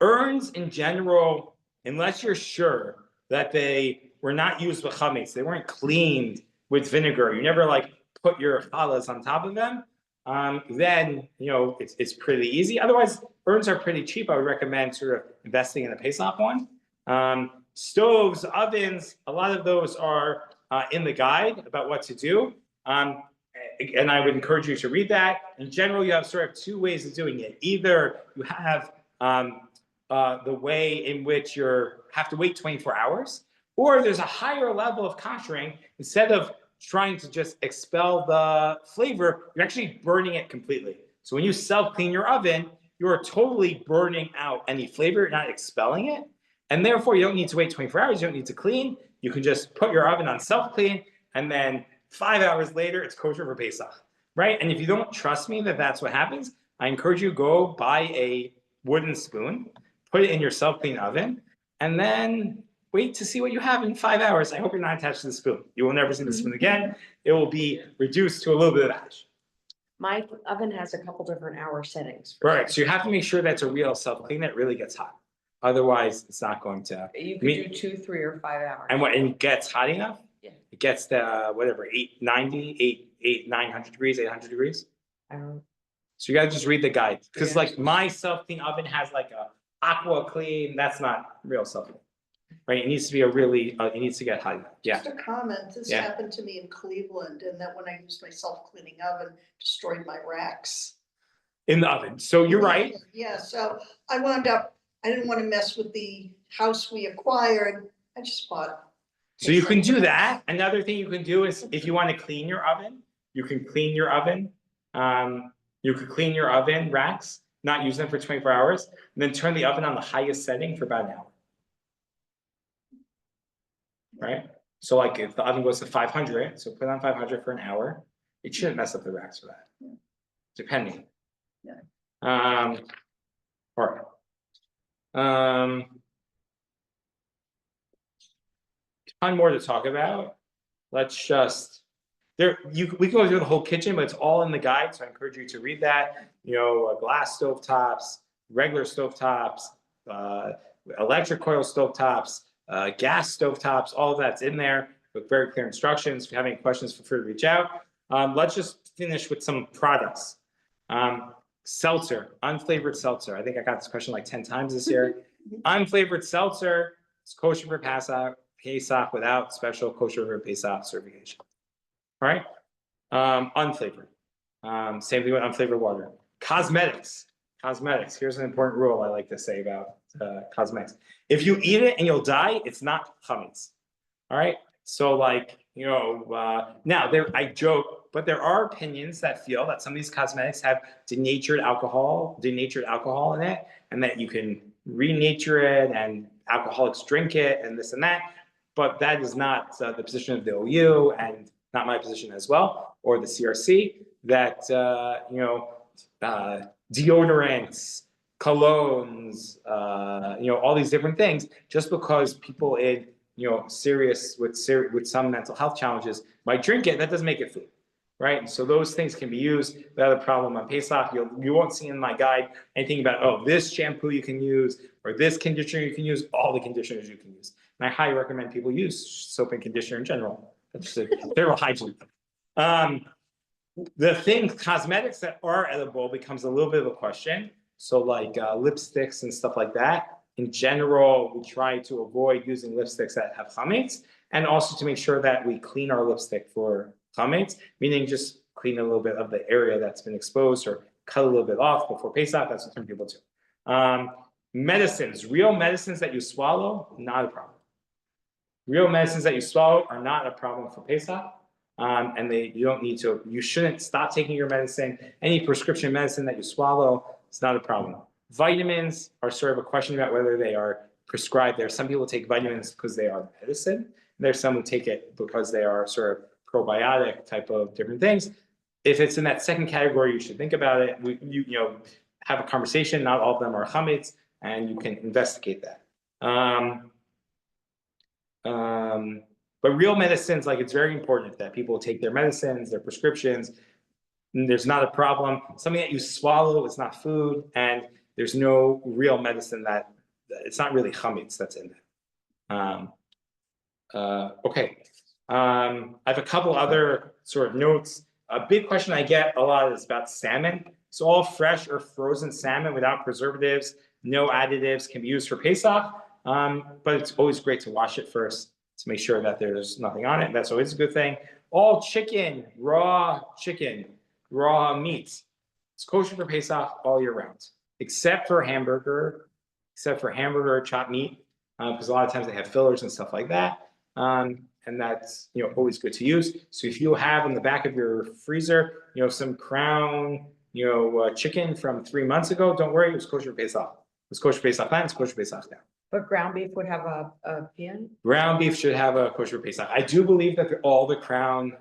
Urns in general, unless you're sure that they were not used with chametz, they weren't cleaned with vinegar, you never like put your challahs on top of them, then, you know, it's pretty easy. Otherwise, urns are pretty cheap. I would recommend sort of investing in a Pesach one. Stoves, ovens, a lot of those are in the guide about what to do. And I would encourage you to read that. In general, you have sort of two ways of doing it. Either you have the way in which you have to wait 24 hours, or there's a higher level of koshering. Instead of trying to just expel the flavor, you're actually burning it completely. So when you self-clean your oven, you are totally burning out any flavor, you're not expelling it. And therefore, you don't need to wait 24 hours, you don't need to clean. You can just put your oven on self-clean, and then 5 hours later, it's kosher for Pesach, right? And if you don't trust me that that's what happens, I encourage you to go buy a wooden spoon, put it in your self-clean oven, and then wait to see what you have in 5 hours. I hope you're not attached to the spoon. You will never see the spoon again. It will be reduced to a little bit of ash. My oven has a couple different hour settings. Right, so you have to make sure that's a real self-clean that really gets hot. Otherwise, it's not going to. You could do 2, 3, or 5 hours. And when it gets hot enough, Yeah. it gets to whatever, 900 degrees, 800 degrees. I don't know. So you gotta just read the guide, because Yeah. like my self-clean oven has like a aqua clean, that's not real self-clean. Right, it needs to be a really, it needs to get hot enough, yeah. Just a comment, this Yeah. happened to me in Cleveland, and then when I used my self-cleaning oven, destroyed my racks. In the oven, so you're right, Yeah, so I wound up, I didn't want to mess with the house we acquired, I just bought. so you can do that. Another thing you can do is if you wanna clean your oven, you can clean your oven. You could clean your oven racks, not use them for 24 hours, and then turn the oven on the highest setting for about an hour. Right? So like if the oven goes to 500, so put it on 500 for an hour, it shouldn't mess up the racks for that. Depending. Yeah. All right. Ton more to talk about. Let's just, we can go through the whole kitchen, but it's all in the guide, so I encourage you to read that. You know, glass stovetops, regular stovetops, electric coil stovetops, gas stovetops, all of that's in there with very clear instructions. If you have any questions, feel free to reach out. Let's just finish with some products. Seltzer, unflavored seltzer. I think I got this question like 10 times this year. Unflavored seltzer is kosher for Pesach without special kosher for Pesach certification. All right? Unflavored. Same thing with unflavored water. Cosmetics. Here's an important rule I like to say about cosmetics. If you eat it and you'll die, it's not chametz. All right? So like, you know, now I joke, but there are opinions that feel that some of these cosmetics have denatured alcohol in it, and that you can renature it and alcoholics drink it and this and that. But that is not the position of the OU and not my position as well, or the CRC, that, you know, deodorants, colognes, you know, all these different things, just because people in, you know, with some mental health challenges might drink it, that doesn't make it food, right? And so those things can be used without a problem on Pesach. You won't see in my guide anything about, oh, this shampoo you can use, or this conditioner you can use, all the conditioners you can use. And I highly recommend people use soap and conditioner in general. That's just they're hygiene. The thing, cosmetics that are edible becomes a little bit of a question. So like lipsticks and stuff like that. In general, we try to avoid using lipsticks that have chametz, and also to make sure that we clean our lipstick for chametz, meaning just clean a little bit of the area that's been exposed or cut a little bit off before Pesach. That's what some people do. Medicines, real medicines that you swallow, not a problem. Real medicines that you swallow are not a problem for Pesach. And you shouldn't stop taking your medicine. Any prescription medicine that you swallow, it's not a problem. Vitamins are sort of a question about whether they are prescribed. There are some people take vitamins because they are medicine. There's some who take it because they are sort of probiotic type of different things. if it's in that second category, you should think about it. You know, have a conversation. Not all of them are chametz, and you can investigate that. But real medicines, like it's very important that people take their medicines, their prescriptions. And there's not a problem. Something that you swallow is not food, and there's no real medicine that it's not really chametz that's in there. Okay. I have a couple other sort of notes. A big question I get a lot is about salmon. So all fresh or frozen salmon without preservatives, no additives can be used for Pesach. But it's always great to wash it first to make sure that there's nothing on it. That's always a good thing. All chicken, raw meats, it's kosher for Pesach all year round, except for hamburger, chopped meat, because a lot of times they have fillers and stuff like that. And that's, you know, always good to use. So if you have in the back of your freezer, you know, some Crown, you know, chicken from 3 months ago, don't worry, it was kosher Pesach. It was kosher Pesach then, it's kosher Pesach now. But ground beef would have a PN? Ground beef should have a kosher Pesach. I do believe that all the ground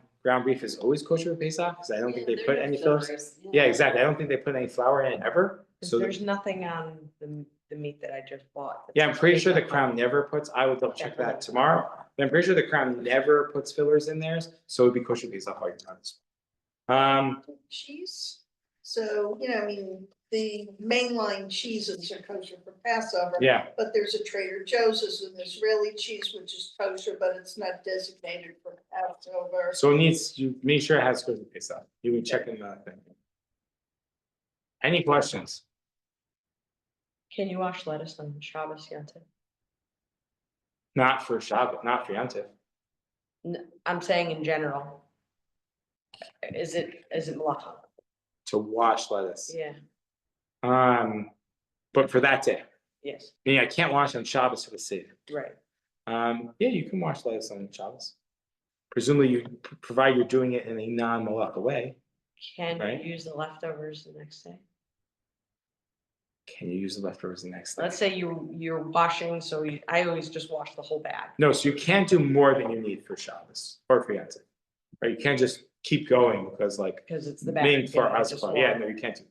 beef is always kosher Pesach, because I don't think they put any fillers. Yeah, exactly. I don't think they put any flour in it ever. So There's nothing on the meat that I just bought. yeah, I'm pretty sure the Crown never puts, I will double check that tomorrow. But I'm pretty sure the Crown never puts fillers in theirs, so it'd be kosher Pesach all your time. Cheese. So, you know, I mean, the mainline cheeses are kosher for Passover. Yeah, But there's a Trader Joe's, is an Israeli cheese, which is kosher, but it's not designated for Passover. so it needs, you make sure it has kosher Pesach. You can check in the thing. Any questions? Can you wash lettuce on Shabbos Yontif? Not for Shabbat, not for Yontif. I'm saying in general. Is it malacha? To wash lettuce. Yeah, But for that day, yes, I mean, I can't wash on Shabbos for the Seder. right. Yeah, you can wash lettuce on Shabbos. Presumably, you provide you're doing it in a non-malacha way. Can Right. you use the leftovers the next day? Can you use the leftovers the next day? Let's say you're washing, so I always just wash the whole bag. No, so you can't do more than you need for Shabbos or for Yontif. Right, you can't just keep going because like, Because it's the bag. main for yeah, us, just yeah, wash. no, you can't do that.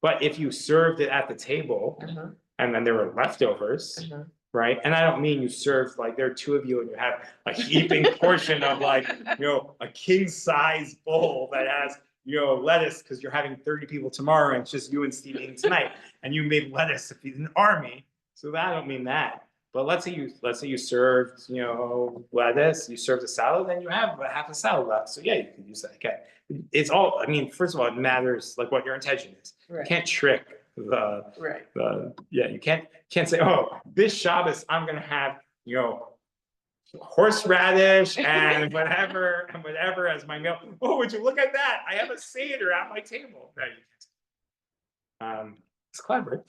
But if you served it at the table Uh-huh, and then there were leftovers, uh-huh. right? And I don't mean you served, like, there are two of you and you have a heaping portion of like, you know, a king size bowl that has, you know, lettuce, because you're having 30 people tomorrow and it's just you and Steve eating tonight, and you made lettuce to feed an army. So I don't mean that. But let's say you served, you know, lettuce, you served a salad, then you have about half a salad left. So yeah, you can use that. Okay. It's all, I mean, first of all, it matters like what your intention is. You Right, can't trick right. yeah, you can't say, oh, this Shabbos, I'm gonna have, you know, horseradish and whatever as my meal. Oh, would you look at that? I have a Seder at my table. No, you can't. It's clever.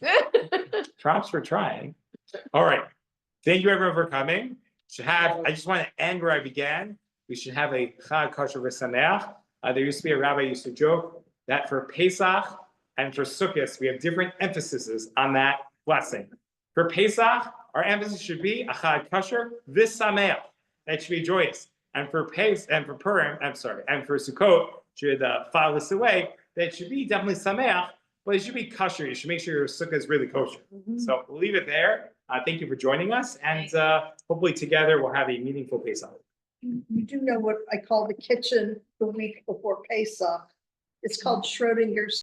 Props for trying. All right. Thank you everyone for coming. I just want to end where I began. We should have a Chag Kosher V'Sameach. There used to be a rabbi used to joke that for Pesach and for Sukkot, we have different emphases on that blessing. For Pesach, our emphasis should be a Chag Kosher V'Sameach. That should be joyous. And for Purim, and for Sukkot, should file this away. That should be definitely Sameach, but it should be kosher. You should make sure your sukkah is really kosher. So we'll leave it there. Thank you for joining us, and hopefully together we'll have a meaningful Pesach. You do know what I call the kitchen the week before Pesach. It's called Schrodinger's